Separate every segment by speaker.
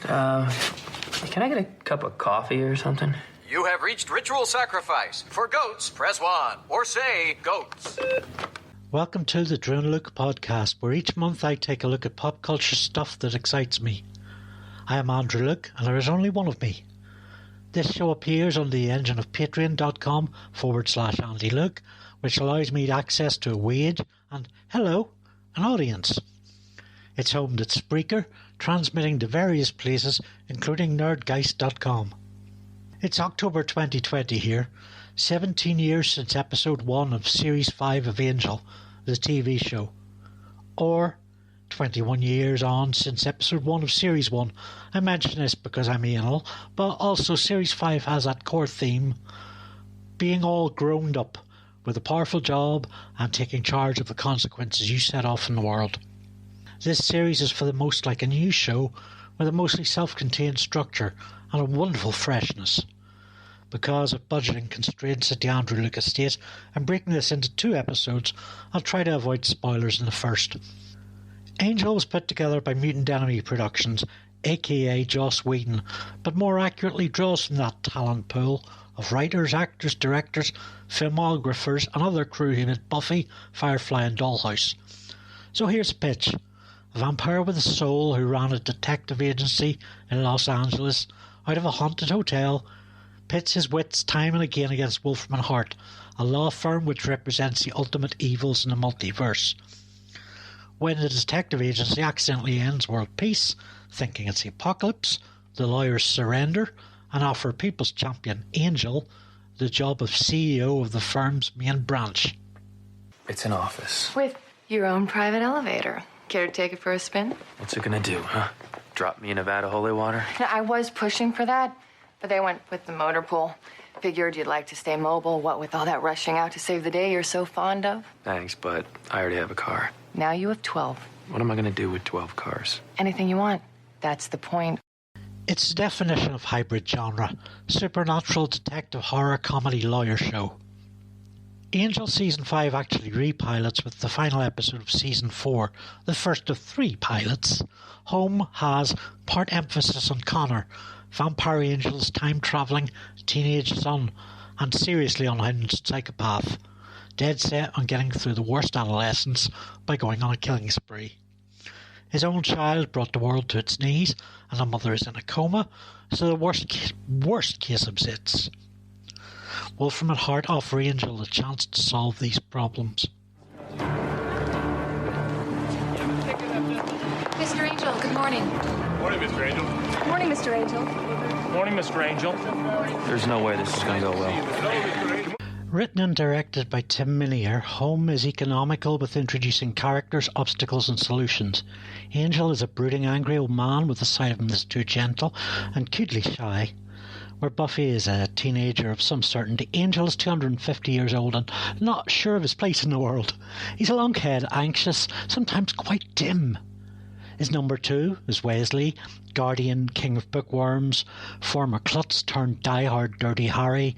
Speaker 1: Can I get a cup of coffee or something?
Speaker 2: You have reached ritual sacrifice. For goats, press 1, or say goats.
Speaker 3: Welcome to the Drew and Luke podcast, where each month I take a look at pop culture stuff that excites me. I am Andrew Luke, and there is only one of me. This show appears on the engine of patreon.com/Andy Luke, which allows me access to a wage and, hello, an audience. It's homed at Spreaker, transmitting to various places, including nerdgeist.com. It's October 2020 here, 17 years since episode 1 of Series 5 of Angel, the TV show. Or 21 years on since episode 1 of Series 1. I mention this because I'm anal, but also Series 5 has that core theme, being all grown up, with a powerful job and taking charge of the consequences you set off in the world. This series is for the most like a new show, with a mostly self-contained structure and a wonderful freshness. Because of budgeting constraints at the Andrew Luke estate, I'm breaking this into 2 episodes. I'll try to avoid spoilers in the first. Angel was put together by Mutant Enemy Productions, aka Joss Whedon, but more accurately draws from that talent pool of writers, actors, directors, filmographers and other crew who made Buffy, Firefly and Dollhouse. So here's a pitch. A vampire with a soul who ran a detective agency in Los Angeles out of a haunted hotel pits his wits time and again against Wolfram and Hart, a law firm which represents the ultimate evils in the multiverse. When the detective agency accidentally ends world peace, thinking it's the apocalypse, the lawyers surrender and offer People's Champion Angel the job of CEO of the firm's main branch.
Speaker 1: It's an office.
Speaker 4: With your own private elevator. Care to take it for a spin?
Speaker 1: What's it gonna do, huh? Drop me in Nevada holy water?
Speaker 4: I was pushing for that, but they went with the motor pool. Figured you'd like to stay mobile, what with all that rushing out to save the day you're so fond of.
Speaker 1: Thanks, but I already have a car.
Speaker 4: Now you have 12.
Speaker 1: What am I gonna do with 12 cars?
Speaker 4: Anything you want. That's the point.
Speaker 3: It's the definition of hybrid genre, supernatural detective horror comedy lawyer show. Angel Season 5 actually repilots with the final episode of Season 4, the first of 3 pilots. Home has part emphasis on Connor, Vampire Angel's time-travelling teenage son, and seriously unhinged psychopath, dead set on getting through the worst adolescence by going on a killing spree. His own child brought the world to its knees, and the mother is in a coma, so the worst case exists. Wolfram and Hart offer Angel a chance to solve these problems.
Speaker 4: Mr. Angel, good morning.
Speaker 5: Morning, Mr. Angel.
Speaker 6: Morning, Mr. Angel.
Speaker 5: Morning, Mr. Angel.
Speaker 1: There's no way this is gonna go well.
Speaker 3: Written and directed by Tim Minier, Home is economical with introducing characters, obstacles and solutions. Angel is a brooding, angry old man with a side of him that's too gentle and cutely shy. Where Buffy is a teenager of some certainty, Angel is 250 years old and not sure of his place in the world. He's a lunkhead, anxious, sometimes quite dim. His number 2 is Wesley, guardian, king of bookworms, former klutz turned diehard Dirty Harry.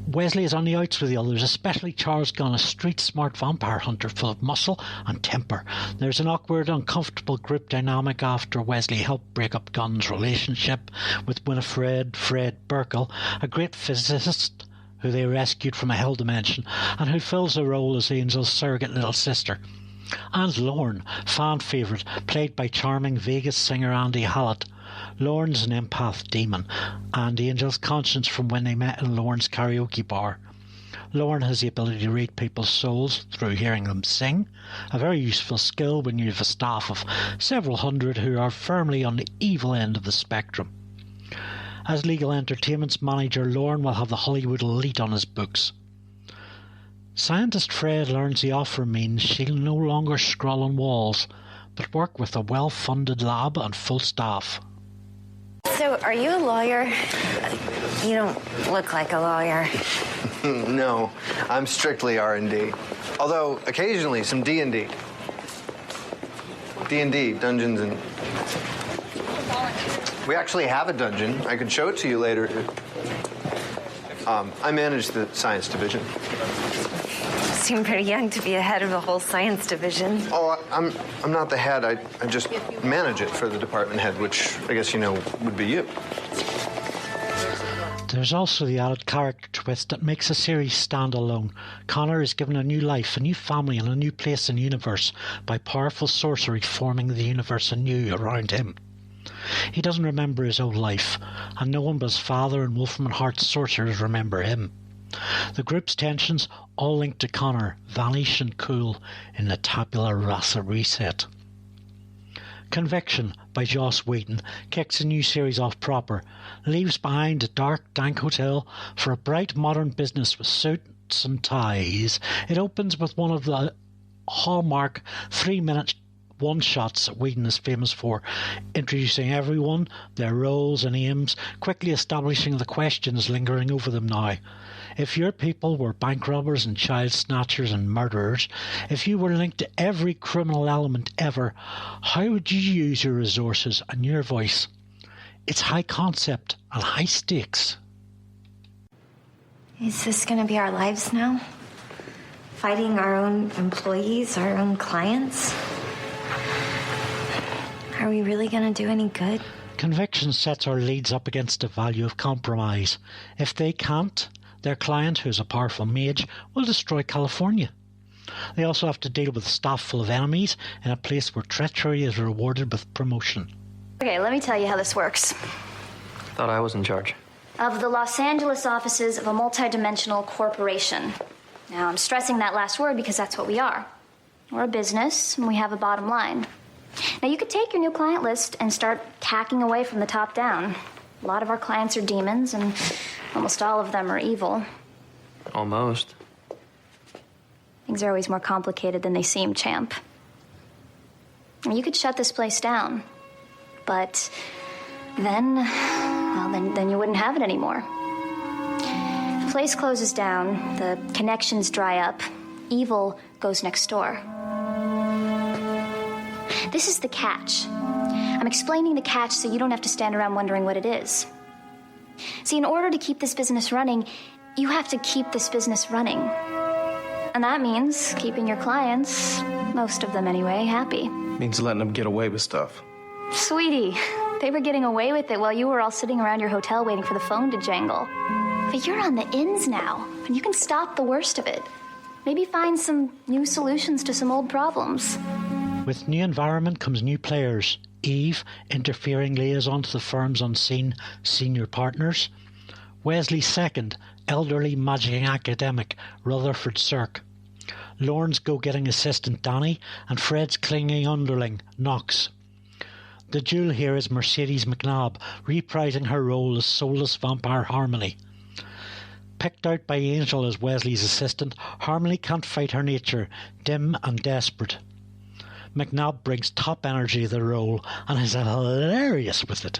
Speaker 3: Wesley is on the outs with the others, especially Charles Gunn, a street-smart vampire hunter full of muscle and temper. There's an awkward, uncomfortable group dynamic after Wesley helped break up Gunn's relationship with Winifred Fred Burkle, a great physicist who they rescued from a hell dimension and who fills a role as Angel's surrogate little sister. And Lorne, fan favourite, played by charming Vegas singer Andy Hallett. Lorne's an empath demon, and Angel's conscience from when they met in Lorne's karaoke bar. Lorne has the ability to read people's souls through hearing them sing, a very useful skill when you have a staff of several hundred who are firmly on the evil end of the spectrum. As Legal Entertainment's manager, Lorne will have the Hollywood elite on his books. Scientist Fred learns the offer means she'll no longer scroll on walls, but work with a well-funded lab and full staff.
Speaker 6: So, are you a lawyer? You don't look like a lawyer.
Speaker 7: No, I'm strictly R&D. Although, occasionally, some D&D. D&D, Dungeons and... We actually have a dungeon. I could show it to you later. I manage the science division.
Speaker 6: You seem pretty young to be the head of a whole science division.
Speaker 7: Oh, I'm not the head. I just manage it for the department head, which I guess you know would be you.
Speaker 3: There's also the added character twist that makes the series stand alone. Connor is given a new life, a new family, and a new place in the universe by powerful sorcery forming the universe anew around him. He doesn't remember his old life, and no one but his father and Wolfram and Hart's sorcerers remember him. The group's tensions, all linked to Connor, vanish and cool in the tabula rasa reset. Conviction by Joss Whedon kicks the new series off proper, leaves behind a dark, dank hotel for a bright modern business with suits and ties. It opens with one of the hallmark 3-minute one-shots that Whedon is famous for, introducing everyone, their roles and aims, quickly establishing the questions lingering over them now. If your people were bank robbers and child snatchers and murderers, if you were linked to every criminal element ever, how would you use your resources and your voice? It's high concept and high stakes.
Speaker 6: Is this going to be our lives now? Fighting our own employees, our own clients? Are we really going to do any good?
Speaker 3: Conviction sets our leads up against the value of compromise. If they can't, their client, who is a powerful mage, will destroy California. They also have to deal with a staff full of enemies in a place where treachery is rewarded with promotion.
Speaker 8: Okay, let me tell you how this works.
Speaker 1: Thought I was in charge.
Speaker 8: Of the Los Angeles offices of a multidimensional corporation. Now, I'm stressing that last word because that's what we are. We're a business, and we have a bottom line. Now, you could take your new client list and start tacking away from the top down. A lot of our clients are demons, and almost all of them are evil.
Speaker 1: Almost.
Speaker 8: Things are always more complicated than they seem, champ. And you could shut this place down. But then you wouldn't have it anymore. If the place closes down, the connections dry up, evil goes next door. This is the catch. I'm explaining the catch so you don't have to stand around wondering what it is. See, in order to keep this business running, you have to keep this business running. And that means keeping your clients, most of them anyway, happy.
Speaker 9: Means letting them get away with stuff.
Speaker 8: Sweetie, they were getting away with it while you were all sitting around your hotel waiting for the phone to jangle. But you're on the ins now, and you can stop the worst of it. Maybe find some new solutions to some old problems.
Speaker 3: With new environment comes new players. Eve, interfering liaison to the firm's unseen senior partners. Wesley's second, elderly magic academic, Rutherford Cirque. Lorne's go-getting assistant, Danny, and Fred's clinging underling, Knox. The jewel here is Mercedes McNabb, reprising her role as soulless vampire Harmony. Picked out by Angel as Wesley's assistant, Harmony can't fight her nature, dim and desperate. McNabb brings top energy to the role and is hilarious with it.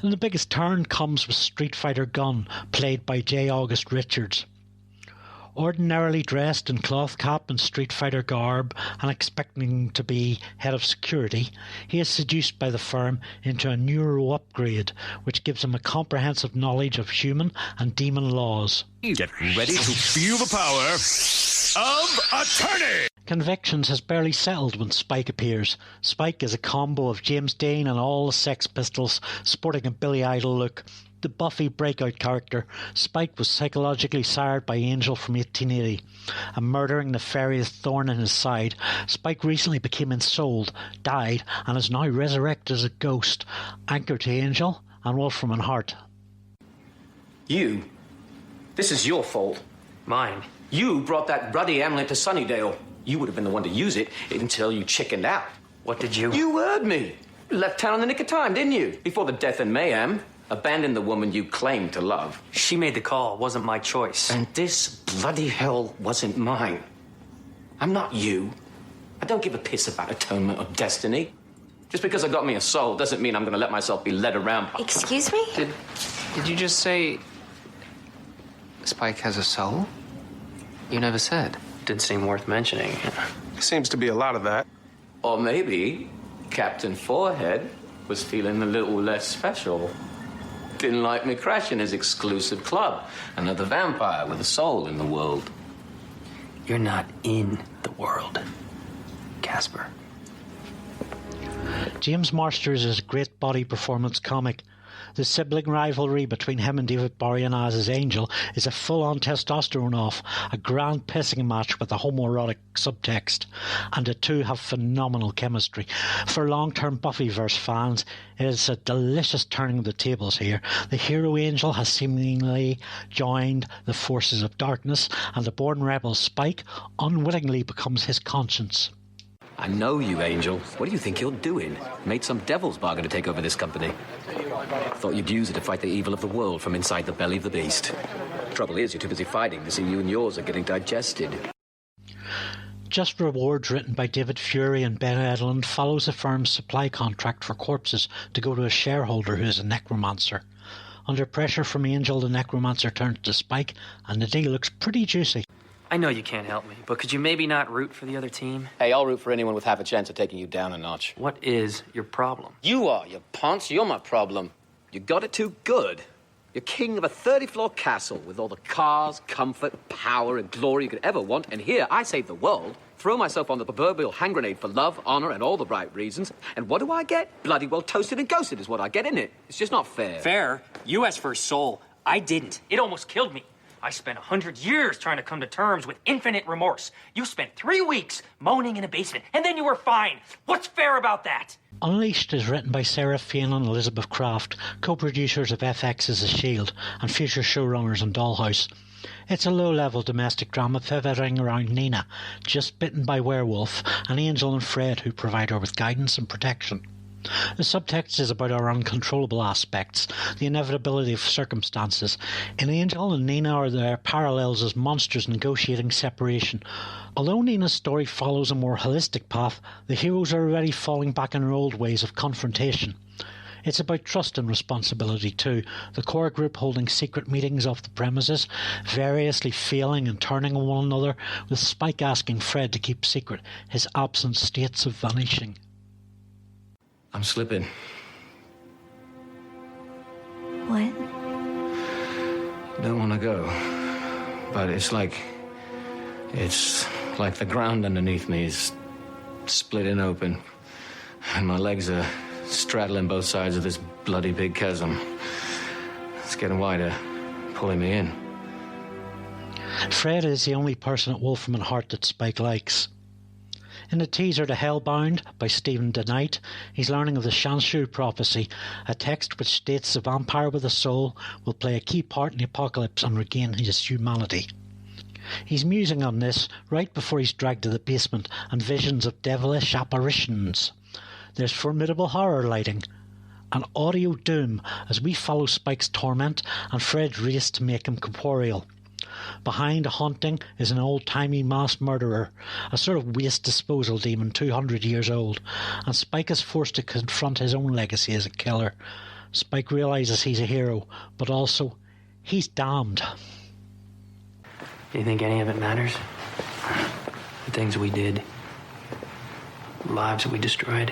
Speaker 3: And the biggest turn comes with Street Fighter Gunn, played by J. August Richards. Ordinarily dressed in cloth cap and Street Fighter garb and expecting to be head of security, he is seduced by the firm into a neuro upgrade, which gives him a comprehensive knowledge of human and demon laws.
Speaker 10: Get ready to feel the power of attorney!
Speaker 3: Convictions has barely settled when Spike appears. Spike is a combo of James Dean and all the Sex Pistols, sporting a Billy Idol look. The Buffy breakout character, Spike was psychologically sired by Angel from 1880. A murdering nefarious thorn in his side, Spike recently became ensouled, died, and is now resurrected as a ghost, anchored to Angel and Wolfram and Hart.
Speaker 2: You? This is your fault.
Speaker 1: Mine.
Speaker 2: You brought that ruddy amulet to Sunnydale. You would have been the one to use it until you chickened out.
Speaker 1: What did you...
Speaker 2: You heard me. You left town in the nick of time, didn't you? Before the death and mayhem. Abandoned the woman you claimed to love.
Speaker 1: She made the call. It wasn't my choice.
Speaker 2: And this bloody hell wasn't mine. I'm not you. I don't give a piss about atonement or destiny. Just because I got me a soul doesn't mean I'm going to let myself be led around.
Speaker 6: Excuse me?
Speaker 11: Did you just say Spike has a soul? You never said.
Speaker 1: Didn't seem worth mentioning.
Speaker 9: Seems to be a lot of that.
Speaker 2: Or maybe Captain Forehead was feeling a little less special. Didn't like me crashing his exclusive club. Another vampire with a soul in the world.
Speaker 1: You're not in the world, Casper.
Speaker 3: James Marsters is a great body performance comic. The sibling rivalry between him and David Boreanaz as Angel is a full-on testosterone off, a grand pissing match with a homoerotic subtext, and the two have phenomenal chemistry. For long-term Buffyverse fans, it is a delicious turning of the tables here. The hero Angel has seemingly joined the forces of darkness, and the born rebel Spike unwittingly becomes his conscience.
Speaker 2: I know you, Angel. What do you think you're doing? Made some devil's bargain to take over this company. Thought you'd use it to fight the evil of the world from inside the belly of the beast. Trouble is, you're too busy fighting to see you and yours are getting digested.
Speaker 3: Just Rewards, written by David Fury and Ben Edlund, follows the firm's supply contract for corpses to go to a shareholder who is a necromancer. Under pressure from Angel, the necromancer turns to Spike, and the deal looks pretty juicy.
Speaker 1: I know you can't help me, but could you maybe not root for the other team?
Speaker 2: Hey, I'll root for anyone with half a chance of taking you down a notch.
Speaker 1: What is your problem?
Speaker 2: You are, you ponce. You're my problem. You got it too good. You're king of a 30-floor castle with all the cars, comfort, power, and glory you could ever want. And here, I save the world, throw myself on the proverbial hand grenade for love, honor, and all the right reasons. And what do I get? Bloody well toasted and ghosted is what I get, isn't it? It's just not fair.
Speaker 1: Fair? You asked for a soul. I didn't. It almost killed me. I spent 100 years trying to come to terms with infinite remorse. You spent 3 weeks moaning in a basement, and then you were fine. What's fair about that?
Speaker 3: Unleashed is written by Sarah Fain and Elizabeth Craft, co-producers of FX's A Shield and future showrunners on Dollhouse. It's a low-level domestic drama pivoting around Nina, just bitten by werewolf, and Angel and Fred, who provide her with guidance and protection. The subtext is about our uncontrollable aspects, the inevitability of circumstances. In Angel and Nina are there parallels as monsters negotiating separation. Although Nina's story follows a more holistic path, the heroes are already falling back in their old ways of confrontation. It's about trust and responsibility too, the core group holding secret meetings off the premises, variously failing and turning on one another, with Spike asking Fred to keep secret his absent states of vanishing.
Speaker 2: I'm slipping.
Speaker 6: What?
Speaker 2: Don't want to go. But it's like the ground underneath me is splitting open. And my legs are straddling both sides of this bloody big chasm. It's getting wider, pulling me in.
Speaker 3: Fred is the only person at Wolfram and Hart that Spike likes. In the teaser to Hellbound by Stephen DeKnight, he's learning of the Shanshu prophecy, a text which states the vampire with a soul will play a key part in the apocalypse and regain his humanity. He's musing on this right before he's dragged to the basement and visions of devilish apparitions. There's formidable horror lighting, and audio doom as we follow Spike's torment and Fred's race to make him corporeal. Behind a haunting is an old-timey mass murderer, a sort of waste disposal demon 200 years old, and Spike is forced to confront his own legacy as a killer. Spike realises he's a hero, but also, he's damned.
Speaker 1: Do you think any of it matters? The things we did, the lives that we destroyed,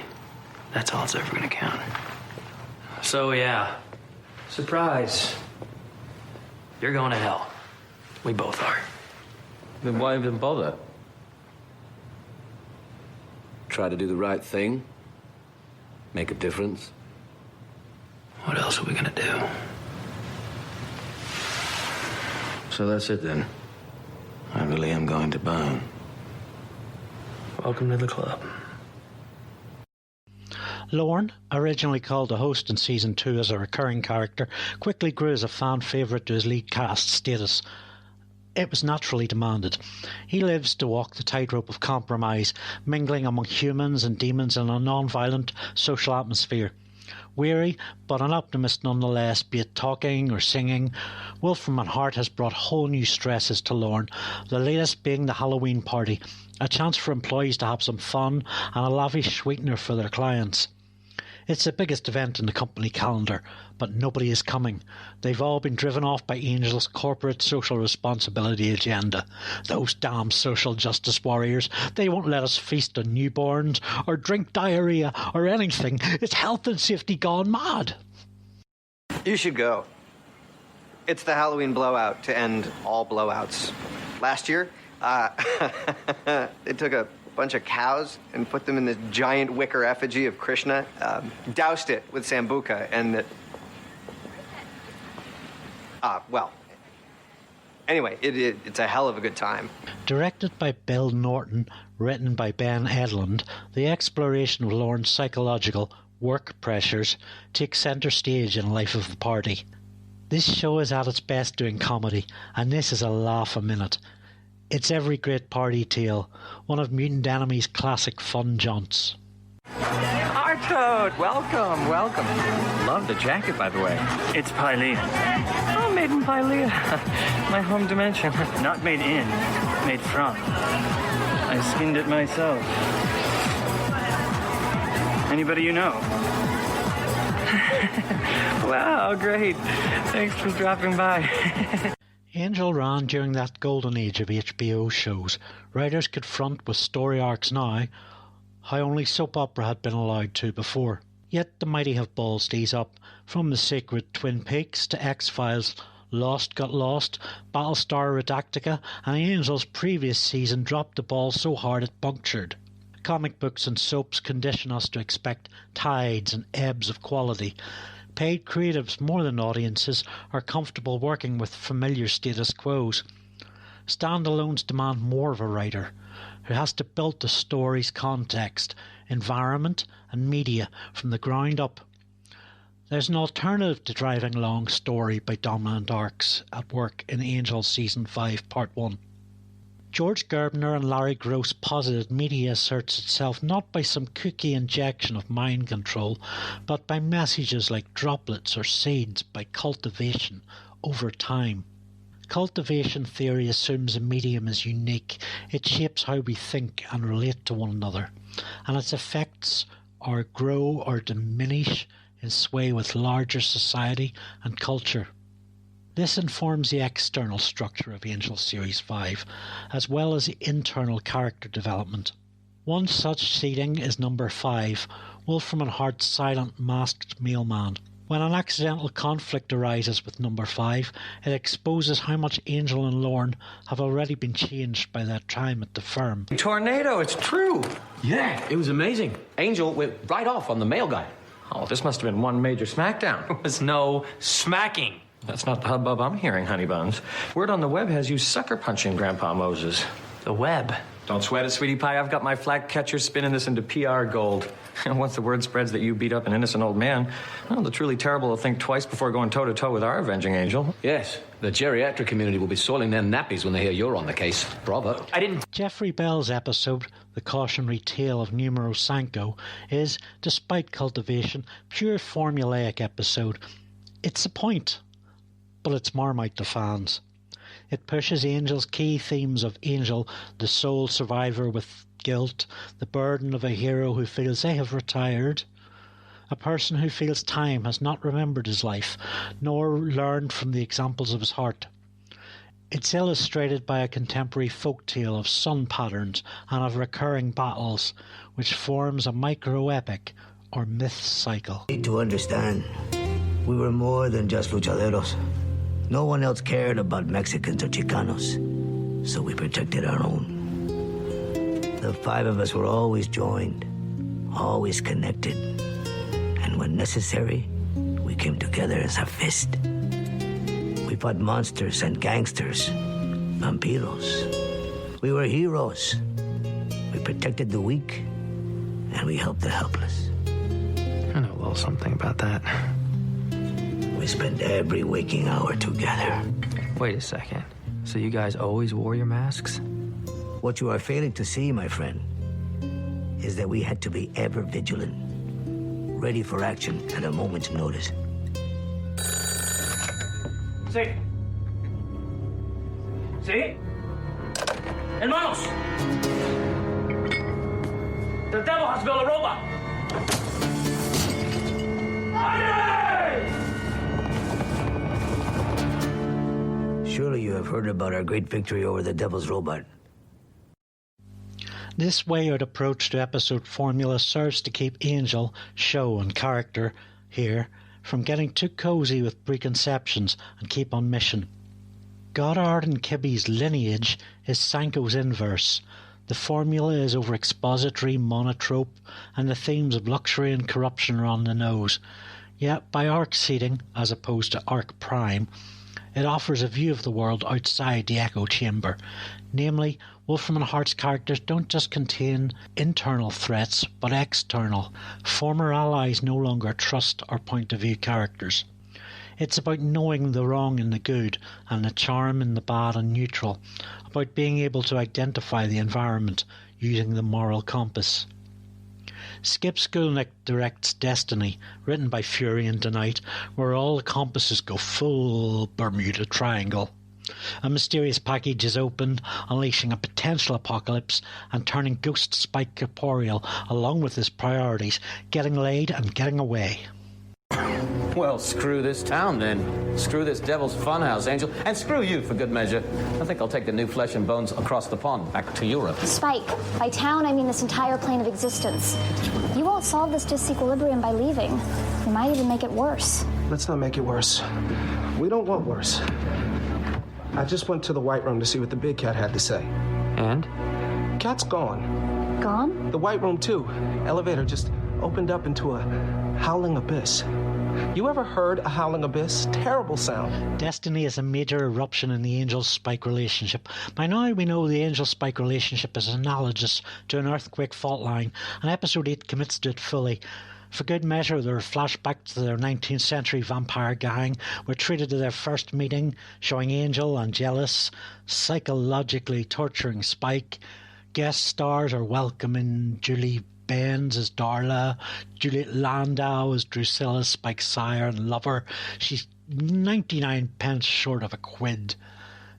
Speaker 1: that's all it's ever going to count. So yeah, surprise. You're going to hell. We both are.
Speaker 2: Then why even bother? Try to do the right thing? Make a difference?
Speaker 1: What else are we gonna do?
Speaker 2: So that's it then. I really am going to burn.
Speaker 1: Welcome to the club.
Speaker 3: Lorne, originally called the host in Season 2 as a recurring character, quickly grew as a fan favourite to his lead cast status. It was naturally demanded. He lives to walk the tightrope of compromise, mingling among humans and demons in a non-violent social atmosphere. Weary, but an optimist nonetheless, be it talking or singing, Wolfram and Hart has brought whole new stresses to Lorne, the latest being the Halloween party, a chance for employees to have some fun and a lavish sweetener for their clients. It's the biggest event in the company calendar, but nobody is coming. They've all been driven off by Angel's corporate social responsibility agenda. Those damn social justice warriors, they won't let us feast on newborns or drink diarrhea or anything. It's health and safety gone mad.
Speaker 7: You should go. It's the Halloween blowout to end all blowouts. Last year, they took a bunch of cows and put them in this giant wicker effigy of Krishna, doused it with sambuca, and anyway, it's a hell of a good time.
Speaker 3: Directed by Bill Norton, written by Ben Edlund, the exploration of Lorne's psychological work pressures takes centre stage in the life of the party. This show is at its best doing comedy, and this is a laugh a minute. It's every great party tale, one of Mutant Enemy's classic fun jaunts.
Speaker 12: Toad, welcome. Love the jacket, by the way.
Speaker 5: It's Pylea.
Speaker 12: Oh, made in Pylea. My home dimension.
Speaker 5: Not made in, made from. I skinned it myself. Anybody you know?
Speaker 12: Wow, great. Thanks for dropping by.
Speaker 3: Angel ran during that golden age of HBO shows. Writers could front with story arcs now, how only soap opera had been allowed to before. Yet the mighty have balls to ease up, from the sacred Twin Peaks to X-Files, Lost Got Lost, Battlestar Redactica, and Angel's previous season dropped the ball so hard it punctured. Comic books and soaps condition us to expect tides and ebbs of quality. Paid creatives more than audiences are comfortable working with familiar status quos. Standalones demand more of a writer, who has to build the story's context, environment and media from the ground up. There's an alternative to driving along story by dominant arcs at work in Angel Season 5 Part 1. George Gerbner and Larry Gross posited media asserts itself not by some kooky injection of mind control, but by messages like droplets or seeds, by cultivation over time. Cultivation theory assumes a medium is unique. It shapes how we think and relate to one another, and its effects or grow or diminish in sway with larger society and culture. This informs the external structure of Angel Series 5, as well as the internal character development. One such seeding is number 5, Wolfram and Hart's silent masked mailman. When an accidental conflict arises with number 5, it exposes how much Angel and Lorne have already been changed by their time at the firm.
Speaker 2: Tornado, it's true. Yeah, it was amazing. Angel went right off on the mail guy.
Speaker 12: Oh, this must have been one major smackdown.
Speaker 1: There was no smacking.
Speaker 12: That's not the hubbub I'm hearing, honey buns. Word on the web has you sucker punching Grandpa Moses.
Speaker 1: The web.
Speaker 12: Don't sweat it, sweetie pie. I've got my flag catcher spinning this into PR gold. And once the word spreads that you beat up an innocent old man, well, the truly terrible will think twice before going toe-to-toe with our avenging angel.
Speaker 2: Yes, the geriatric community will be soiling their nappies when they hear you're on the case. Bravo.
Speaker 3: Jeffrey Bell's episode, The Cautionary Tale of Numero Cinco, is, despite cultivation, pure formulaic episode. It's a point, but it's Marmite to fans. It pushes Angel's key themes of Angel, the sole survivor with guilt, the burden of a hero who feels they have retired, a person who feels time has not remembered his life, nor learned from the examples of his heart. It's illustrated by a contemporary folk tale of sun patterns and of recurring battles, which forms a micro-epic or myth cycle.
Speaker 13: You need to understand, we were more than just luchaderos. No one else cared about Mexicans or Chicanos, so we protected our own. The 5 of us were always joined, always connected, and when necessary, we came together as a fist. We fought monsters and gangsters, vampiros. We were heroes. We protected the weak, and we helped the helpless.
Speaker 1: I know a little something about that.
Speaker 13: We spent every waking hour together.
Speaker 1: Wait a second. So you guys always wore your masks?
Speaker 13: What you are failing to see, my friend, is that we had to be ever vigilant, ready for action at a moment's notice.
Speaker 5: Sí. ¿Sí? Hermanos! The devil has built a robot!
Speaker 13: Surely you have heard about our great victory over the devil's robot.
Speaker 3: This way-out approach to episode formula serves to keep Angel, show and character here from getting too cosy with preconceptions and keep on mission. Goddard and Kibbe's lineage is Sanko's inverse. The formula is over-expository, monotrope, and the themes of luxury and corruption are on the nose. Yet, by arc seeding, as opposed to arc prime, it offers a view of the world outside the echo chamber. Namely, Wolfram and Hart's characters don't just contain internal threats, but external. Former allies no longer trust or point of view characters. It's about knowing the wrong and the good, and the charm in the bad and neutral, about being able to identify the environment using the moral compass. Skip Skulnick directs Destiny, written by Fury and Denight, where all the compasses go full Bermuda Triangle. A mysterious package is opened, unleashing a potential apocalypse and turning Ghost Spike corporeal, along with his priorities, getting laid and getting away.
Speaker 2: Well, screw this town, then. Screw this devil's funhouse, Angel. And screw you, for good measure. I think I'll take the new flesh and bones across the pond, back to Europe.
Speaker 8: Spike, by town I mean this entire plane of existence. You won't solve this disequilibrium by leaving. You might even make it worse.
Speaker 9: Let's not make it worse. We don't want worse. I just went to the White Room to see what the big cat had to say.
Speaker 2: And?
Speaker 9: Cat's gone.
Speaker 8: Gone?
Speaker 9: The White Room, too. Elevator just opened up into a howling abyss. You ever heard a howling abyss? Terrible sound.
Speaker 3: Destiny is a major eruption in the Angel-Spike relationship. By now we know the Angel-Spike relationship is analogous to an earthquake fault line, and Episode 8 commits to it fully. For good measure, there are flashbacks to their 19th century vampire gang. We're treated to their first meeting, showing Angel, Angelus, psychologically torturing Spike. Guest stars are welcome in Julie Benz as Darla, Juliet Landau as Drusilla, Spike's sire and lover. She's 99 pence short of a quid.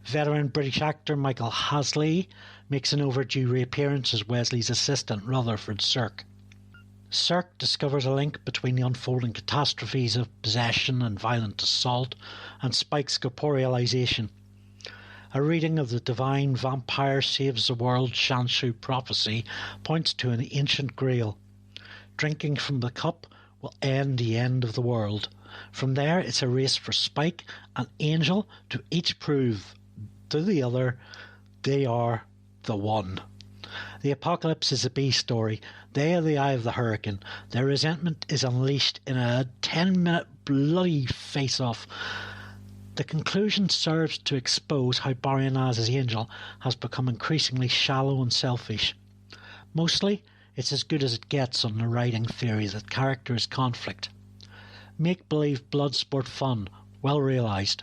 Speaker 3: Veteran British actor Michael Hasley makes an overdue reappearance as Wesley's assistant, Rutherford Cirque. Cirque discovers a link between the unfolding catastrophes of possession and violent assault and Spike's corporealization. A reading of the divine vampire saves the world Shanshu prophecy points to an ancient grail. Drinking from the cup will end the end of the world. From there, it's a race for Spike and Angel to each prove to the other they are the one. The apocalypse is a B story. They are the eye of the hurricane. Their resentment is unleashed in a 10-minute bloody face-off. The conclusion serves to expose how Boreanaz's Angel has become increasingly shallow and selfish. Mostly, it's as good as it gets on the writing theory that character is conflict. Make-believe blood sport fun, well realised.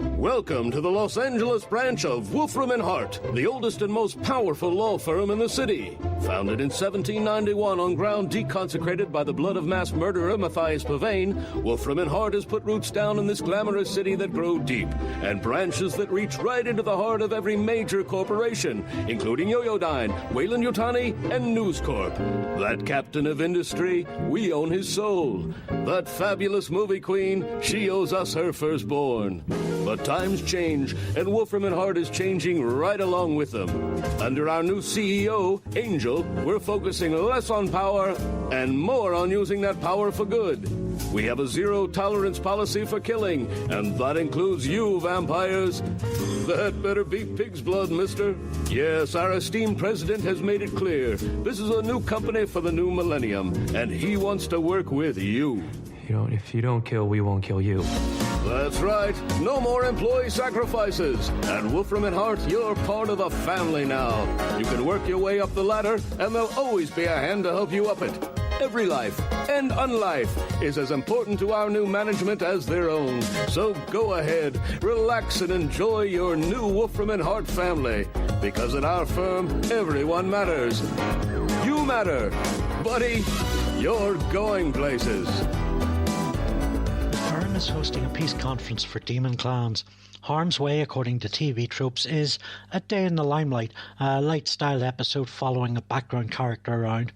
Speaker 10: Welcome to the Los Angeles branch of Wolfram and Hart, the oldest and most powerful law firm in the city. Founded in 1791 on ground deconsecrated by the blood of mass murderer Matthias Pavane, Wolfram and Hart has put roots down in this glamorous city that grow deep, and branches that reach right into the heart of every major corporation, including Yoyodyne, Weyland-Yutani, and News Corp. That captain of industry, we own his soul. That fabulous movie queen, she owes us her firstborn. But times change, and Wolfram and Hart is changing right along with them. Under our new CEO, Angel, we're focusing less on power and more on using that power for good. We have a zero-tolerance policy for killing, and that includes you, vampires. That better be pig's blood, mister. Yes, our esteemed president has made it clear. This is a new company for the new millennium, and he wants to work with you.
Speaker 1: If you don't kill, we won't kill you.
Speaker 10: That's right. No more employee sacrifices. At Wolfram and Hart, you're part of the family now. You can work your way up the ladder, and there'll always be a hand to help you up it. Every life and unlife is as important to our new management as their own. So go ahead, relax, and enjoy your new Wolfram and Hart family. Because at our firm, everyone matters. You matter. Buddy, you're going places.
Speaker 3: Is hosting a peace conference for demon clans. Harm's Way, according to TV tropes, is A Day in the Limelight, a light-styled episode following a background character around.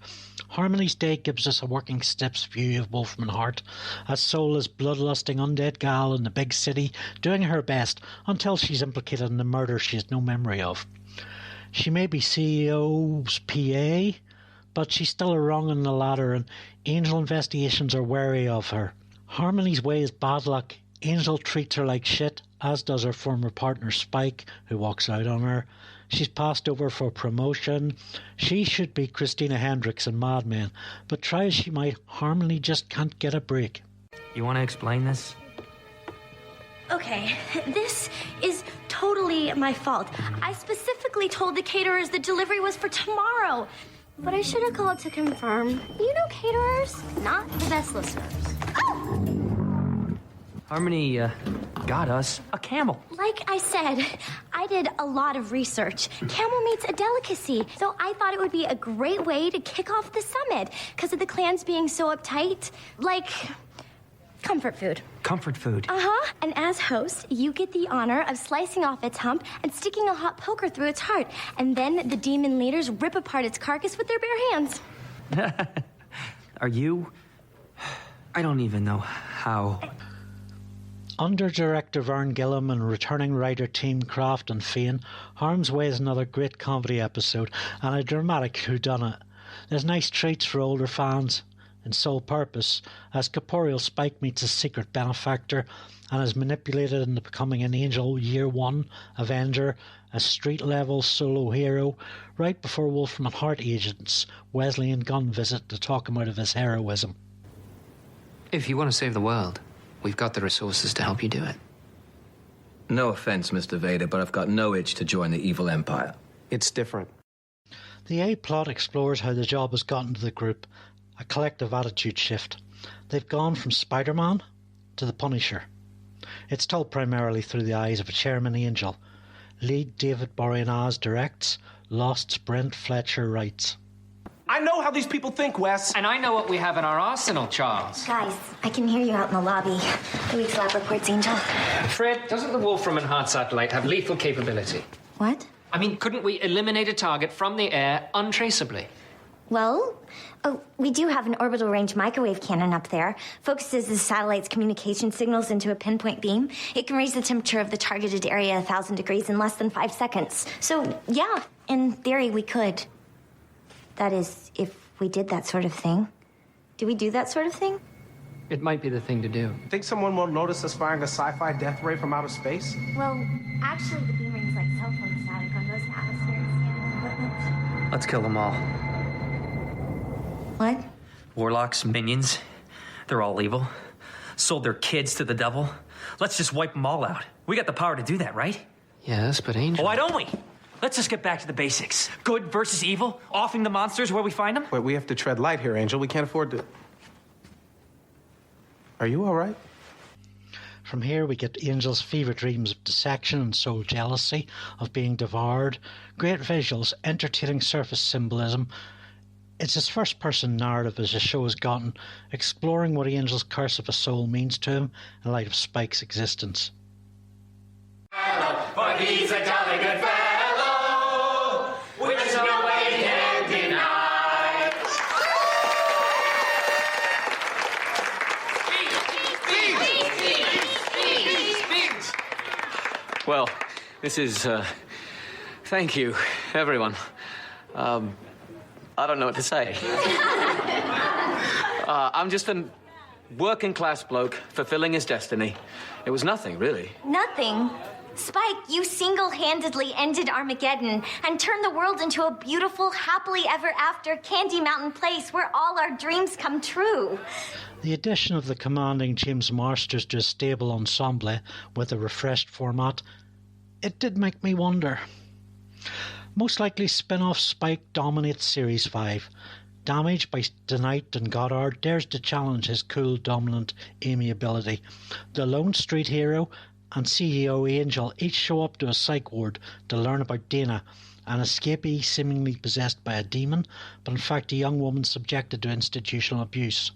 Speaker 3: Harmony's Day gives us a working steps view of Wolfram and Hart, a soulless, bloodlusting undead gal in the big city doing her best until she's implicated in a murder she has no memory of. She may be CEO's PA, but she's still a rung on the ladder, and Angel investigations are wary of her. Harmony's way is bad luck. Angel treats her like shit, as does her former partner Spike, who walks out on her. She's passed over for promotion. She should be Christina Hendricks in Mad Men, but try as she might, Harmony just can't get a break.
Speaker 1: You want to explain this?
Speaker 14: Okay, this is totally my fault. I specifically told the caterers the delivery was for tomorrow. But I should have called to confirm. You know caterers, not the best listeners.
Speaker 1: Harmony got us a camel.
Speaker 14: Like I said, I did a lot of research. Camel meat's a delicacy, so I thought it would be a great way to kick off the summit because of the clans being so uptight. Like, comfort food.
Speaker 1: Comfort food.
Speaker 14: Uh-huh. And as host, you get the honor of slicing off its hump and sticking a hot poker through its heart. And then the demon leaders rip apart its carcass with their bare hands.
Speaker 1: Are you? I don't even know how.
Speaker 3: Under director Vern Gilliam and returning writer Team Craft and Fane, Harm's Way is another great comedy episode and a dramatic whodunit. There's nice treats for older fans. In Sole Purpose, as corporeal Spike meets his secret benefactor and is manipulated into becoming an Angel Year One Avenger, a street-level solo hero, right before Wolfram and Hart agents Wesley and Gunn visit to talk him out of his heroism.
Speaker 11: If you want to save the world, we've got the resources to help you do it.
Speaker 15: No offense, Mr. Vader, but I've got no itch to join the evil empire.
Speaker 9: It's different.
Speaker 3: The A-plot explores how the job has gotten to the group, a collective attitude shift. They've gone from Spider-Man to the Punisher. It's told primarily through the eyes of a chairman Angel. Lead David Boreanaz directs, Lost's Brent Fletcher writes.
Speaker 9: I know how these people think, Wes.
Speaker 5: And I know what we have in our arsenal, Charles.
Speaker 6: Guys, I can hear you out in the lobby. The week's lab reports, Angel.
Speaker 5: Fred, doesn't the Wolfram and Hart satellite have lethal capability?
Speaker 6: What?
Speaker 5: I mean, couldn't we eliminate a target from the air untraceably?
Speaker 6: Well, we do have an orbital range microwave cannon up there. Focuses the satellite's communication signals into a pinpoint beam. It can raise the temperature of the targeted area 1,000 degrees in less than 5 seconds. So, yeah, in theory, we could. That is, if we did that sort of thing. Do we do that sort of thing?
Speaker 5: It might be the thing to do.
Speaker 9: Think someone won't notice us firing a sci-fi death ray from outer space?
Speaker 6: Well, actually, the beam rings like cell phone static on those atmospheric scanning equipment.
Speaker 1: Let's kill them all.
Speaker 6: What?
Speaker 1: Warlocks, minions. They're all evil. Sold their kids to the devil. Let's just wipe them all out. We got the power to do that, right?
Speaker 11: Yes, but Angel...
Speaker 1: Why don't we? Let's just get back to the basics. Good versus evil. Offing the monsters where we find them.
Speaker 9: Wait, we have to tread light here, Angel. We can't afford to... Are you all right?
Speaker 3: From here we get Angel's fever dreams of dissection and soul jealousy, of being devoured. Great visuals, entertaining surface symbolism. It's his first-person narrative as the show has gotten, exploring what Angel's curse of a soul means to him in light of Spike's existence.
Speaker 16: For he's a jolly good fellow, which no way can deny.
Speaker 2: Well, this is, thank you, everyone. I don't know what to say. I'm just a working-class bloke fulfilling his destiny. It was nothing, really.
Speaker 6: Nothing? Spike, you single-handedly ended Armageddon and turned the world into a beautiful, happily ever after Candy Mountain place where all our dreams come true.
Speaker 3: The addition of the commanding James Marsters to a stable ensemble with a refreshed format, it did make me wonder. Most likely spin-off Spike dominates Series 5. Damaged by DeKnight and Goddard dares to challenge his cool, dominant amiability. The lone street hero and CEO Angel each show up to a psych ward to learn about Dana, an escapee seemingly possessed by a demon, but in fact a young woman subjected to institutional abuse.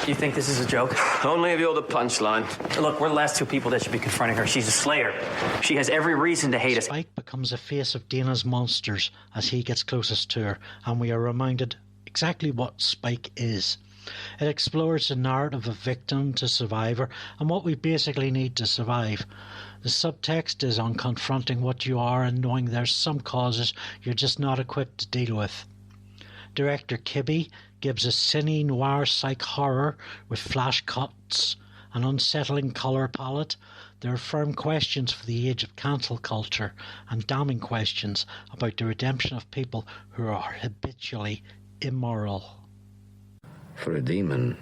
Speaker 1: You think this is a joke?
Speaker 15: Only if you're the punchline.
Speaker 1: Look, we're the last two people that should be confronting her. She's a slayer. She has every reason to hate us.
Speaker 3: Spike becomes a face of Dana's monsters as he gets closest to her, and we are reminded exactly what Spike is. It explores the narrative of victim to survivor and what we basically need to survive. The subtext is on confronting what you are and knowing there's some causes you're just not equipped to deal with. Director Kibbe gives a cine noir psych horror with flash cuts, an unsettling colour palette. There are firm questions for the age of cancel culture and damning questions about the redemption of people who are habitually immoral.
Speaker 15: For a demon,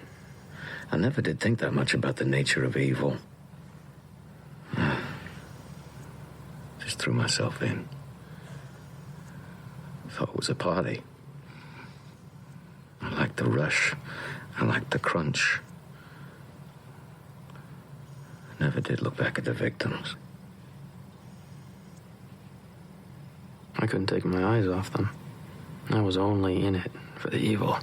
Speaker 15: I never did think that much about the nature of evil. Just threw myself in. Thought it was a party. I liked the rush. I liked the crunch. Never did look back at the victims.
Speaker 1: I couldn't take my eyes off them. I was only in it for the evil.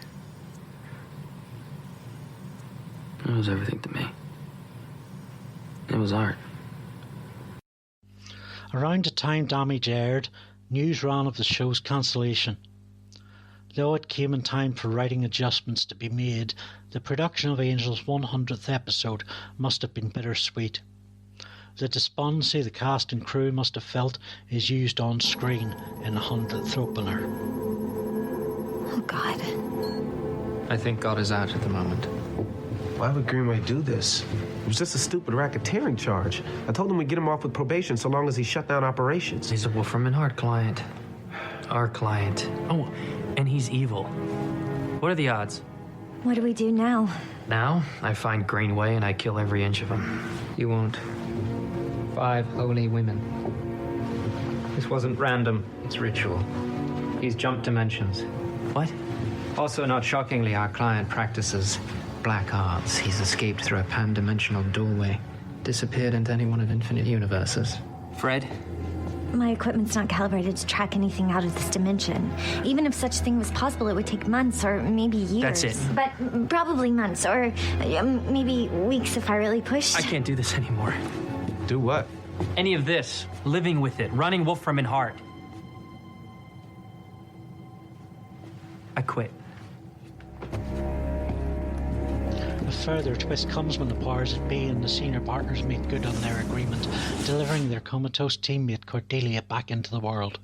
Speaker 1: It was everything to me. It was art.
Speaker 3: Around the time Damage aired, news ran of the show's cancellation. Though it came in time for writing adjustments to be made, the production of Angel's 100th episode must have been bittersweet. The despondency the cast and crew must have felt is used on screen in the 100th opener.
Speaker 6: Oh, God.
Speaker 11: I think God is out at the moment.
Speaker 9: Why would Greenway do this? It was just a stupid racketeering charge. I told him we'd get him off with probation so long as he shut down operations.
Speaker 1: He's a Wolfram and Hart client. Our client. Oh, and he's evil. What are the odds?
Speaker 6: What do we do now?
Speaker 1: Now, I find Greenway and I kill every inch of him.
Speaker 11: You won't. 5 holy women. This wasn't random, it's ritual. He's jumped dimensions.
Speaker 1: What?
Speaker 11: Also, not shockingly, our client practices black arts. He's escaped through a pan-dimensional doorway. Disappeared into any one of infinite universes.
Speaker 1: Fred?
Speaker 6: My equipment's not calibrated to track anything out of this dimension. Even if such thing was possible, it would take months or maybe years.
Speaker 1: That's it.
Speaker 6: But probably months or maybe weeks if I really pushed.
Speaker 1: I can't do this anymore.
Speaker 9: Do what?
Speaker 1: Any of this. Living with it. Running Wolfram and Hart. I quit.
Speaker 3: A further twist comes when the powers that be and the senior partners make good on their agreement, delivering their comatose teammate Cordelia back into the world.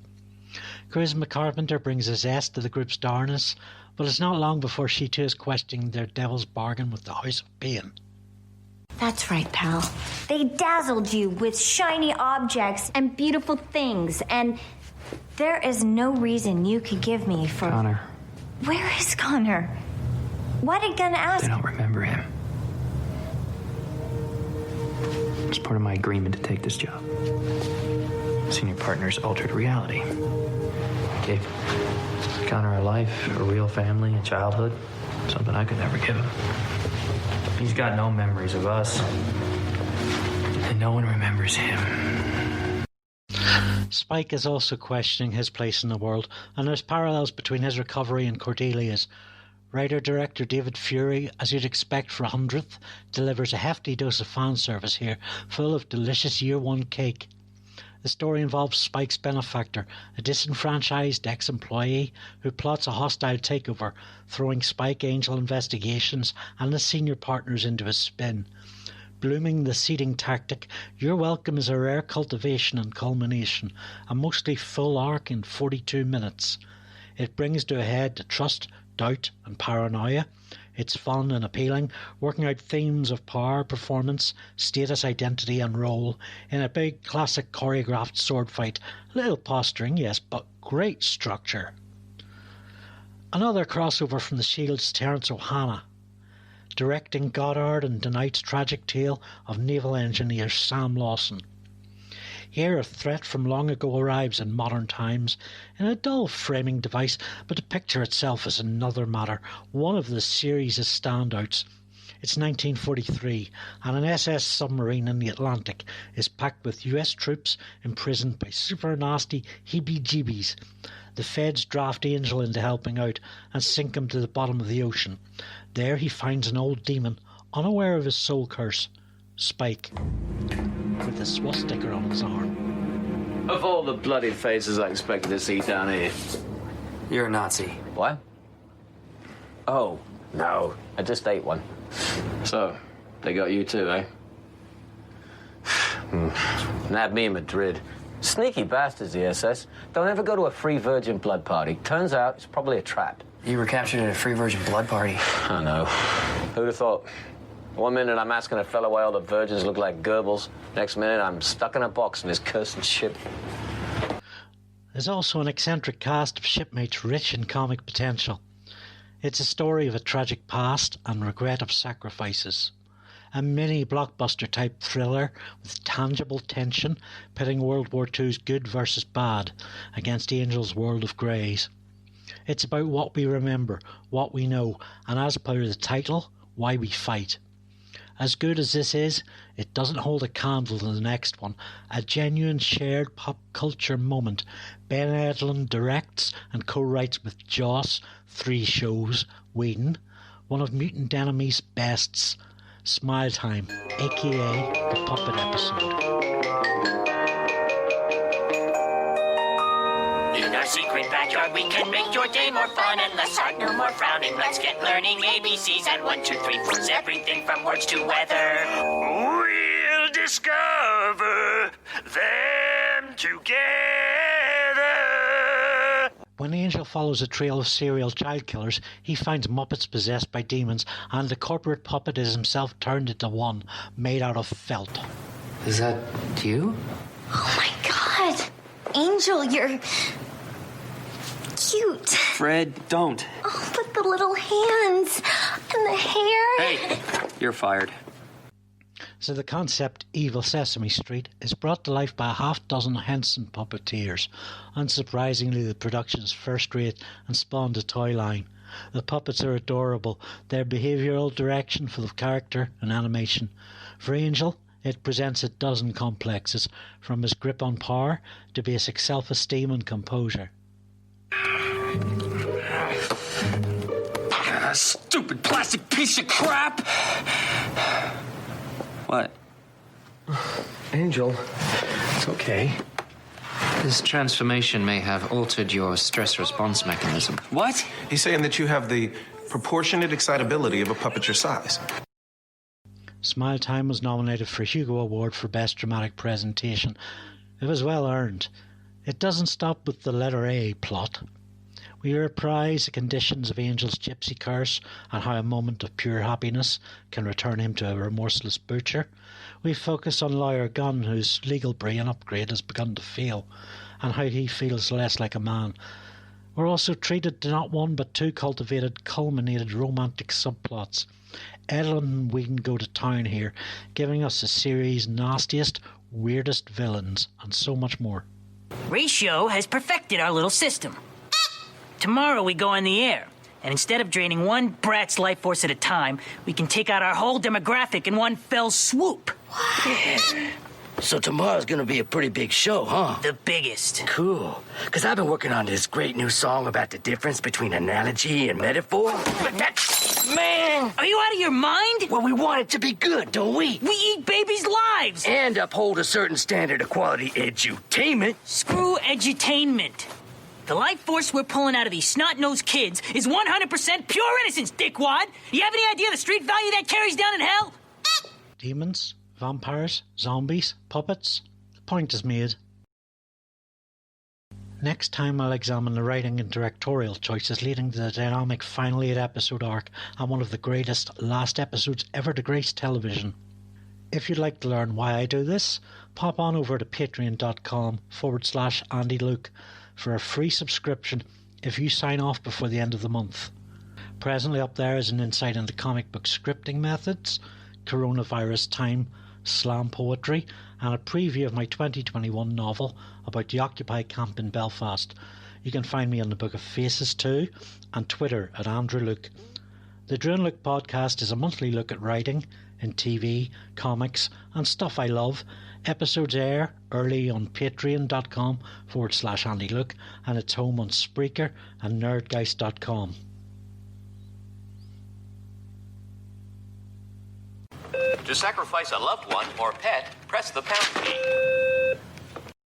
Speaker 3: Charisma Carpenter brings a zest to the group's darkness, but it's not long before she too is questioning their devil's bargain with the House of Pain.
Speaker 6: That's right, pal. They dazzled you with shiny objects and beautiful things, and there is no reason you could give me for...
Speaker 1: Connor.
Speaker 6: Where is Connor? Why did Gunn ask?
Speaker 1: I don't remember him. It's part of my agreement to take this job. Senior partners altered reality. Gave Connor a life, a real family, a childhood. Something I could never give him. He's got no memories of us. And no one remembers him.
Speaker 3: Spike is also questioning his place in the world, and there's parallels between his recovery and Cordelia's. Writer-director David Fury, as you'd expect for 100th, delivers a hefty dose of fan service here, full of delicious year-one cake. The story involves Spike's benefactor, a disenfranchised ex-employee who plots a hostile takeover, throwing Spike Angel investigations and the senior partners into a spin. Blooming the seeding tactic, You're Welcome is a rare cultivation and culmination, a mostly full arc in 42 minutes. It brings to a head the trust, doubt and paranoia. It's fun and appealing, working out themes of power, performance, status, identity and role in a big classic choreographed sword fight. Little posturing, yes, but great structure. Another crossover from The Shield's Terence O'Hara, directing Goddard and Denight's tragic tale of naval engineer Sam Lawson. Here a threat from long ago arrives in modern times in a dull framing device, but the picture itself is another matter, one of the series' standouts. It's 1943, and an SS submarine in the Atlantic is packed with US troops imprisoned by super nasty heebie-jeebies. The feds draft Angel into helping out and sink him to the bottom of the ocean. There he finds an old demon, unaware of his soul curse, Spike, with a swastika on his arm.
Speaker 2: Of all the bloody faces I expected to see down here.
Speaker 1: You're a Nazi.
Speaker 2: What? Oh, no. I just ate one. So, they got you too, eh? Nabbed me in Madrid. Sneaky bastards, the SS. Don't ever go to a free virgin blood party. Turns out it's probably a trap.
Speaker 1: You were captured at a free virgin blood party.
Speaker 2: I know. Who'd have thought? One minute I'm asking a fellow why all the virgins look like Goebbels. Next minute I'm stuck in a box in this cursed ship.
Speaker 3: There's also an eccentric cast of shipmates rich in comic potential. It's a story of a tragic past and regret of sacrifices. A mini blockbuster type thriller with tangible tension pitting World War II's good versus bad against Angel's world of greys. It's about what we remember, what we know, and as per the title, why we fight. As good as this is, it doesn't hold a candle to the next one. A genuine shared pop culture moment. Ben Edlund directs and co-writes with Joss 3 shows, Whedon, one of Mutant Enemy's bests, Smile Time, aka the Puppet episode.
Speaker 16: In our secret backyard, we can make your day more fun and less hard. No more frowning. Let's get learning ABCs and 1, 2, 3, 4's everything from words to weather. We'll discover them together.
Speaker 3: When Angel follows a trail of serial child killers, he finds Muppets possessed by demons, and the corporate puppet is himself turned into one made out of felt.
Speaker 1: Is that you?
Speaker 6: Oh my god! Angel, you're cute.
Speaker 1: Fred, don't.
Speaker 6: Oh, but the little hands and the hair.
Speaker 1: Hey, you're fired.
Speaker 3: So the concept Evil Sesame Street is brought to life by a half-dozen Henson puppeteers. Unsurprisingly, the production is first-rate and spawned a toy line. The puppets are adorable, their behavioural direction full of character and animation. For Angel, it presents a dozen complexes, from his grip on power to basic self-esteem and composure.
Speaker 16: Stupid plastic piece of crap!
Speaker 1: What?
Speaker 12: Angel, it's okay.
Speaker 11: This transformation may have altered your stress response mechanism.
Speaker 1: What?
Speaker 9: He's saying that you have the proportionate excitability of a puppet your size.
Speaker 3: Smile Time was nominated for a Hugo Award for Best Dramatic Presentation. It was well earned. It doesn't stop with the letter A plot. We reprise the conditions of Angel's gypsy curse and how a moment of pure happiness can return him to a remorseless butcher. We focus on Lawyer Gunn, whose legal brain upgrade has begun to fail, and how he feels less like a man. We're also treated to not one but two cultivated, culminated romantic subplots. Edlund and Whedon go to town here, giving us the series' nastiest, weirdest villains, and so much more.
Speaker 17: Ratio has perfected our little system. Tomorrow we go in the air, and instead of draining one brat's life force at a time, we can take out our whole demographic in one fell swoop.
Speaker 18: Yeah. So tomorrow's gonna be a pretty big show, huh?
Speaker 17: The biggest.
Speaker 18: Cool. Because I've been working on this great new song about the difference between analogy and metaphor. But that, man!
Speaker 17: Are you out of your mind?
Speaker 18: Well, we want it to be good, don't we?
Speaker 17: We eat babies' lives!
Speaker 18: And uphold a certain standard of quality edutainment.
Speaker 17: Screw edutainment. The life force we're pulling out of these snot-nosed kids is 100% pure innocence, dickwad! You have any idea the street value that carries down in hell?
Speaker 3: Demons, vampires, zombies, puppets. The point is made. Next time I'll examine the writing and directorial choices leading to the dynamic final 8-episode arc and one of the greatest last episodes ever to grace television. If you'd like to learn why I do this, pop on over to patreon.com/Andy Luke for a free subscription if you sign off before the end of the month. Presently up there is an insight into comic book scripting methods, coronavirus time, slam poetry, and a preview of my 2021 novel about the Occupy camp in Belfast. You can find me on the Book of Faces too, and Twitter at Andrew Luke. The Drew and Luke podcast is a monthly look at writing in TV, comics, and stuff I love. Episodes air early on patreon.com/Andy Luke, and it's home on Spreaker and nerdgeist.com.
Speaker 19: To sacrifice a loved one or pet, press the pound key.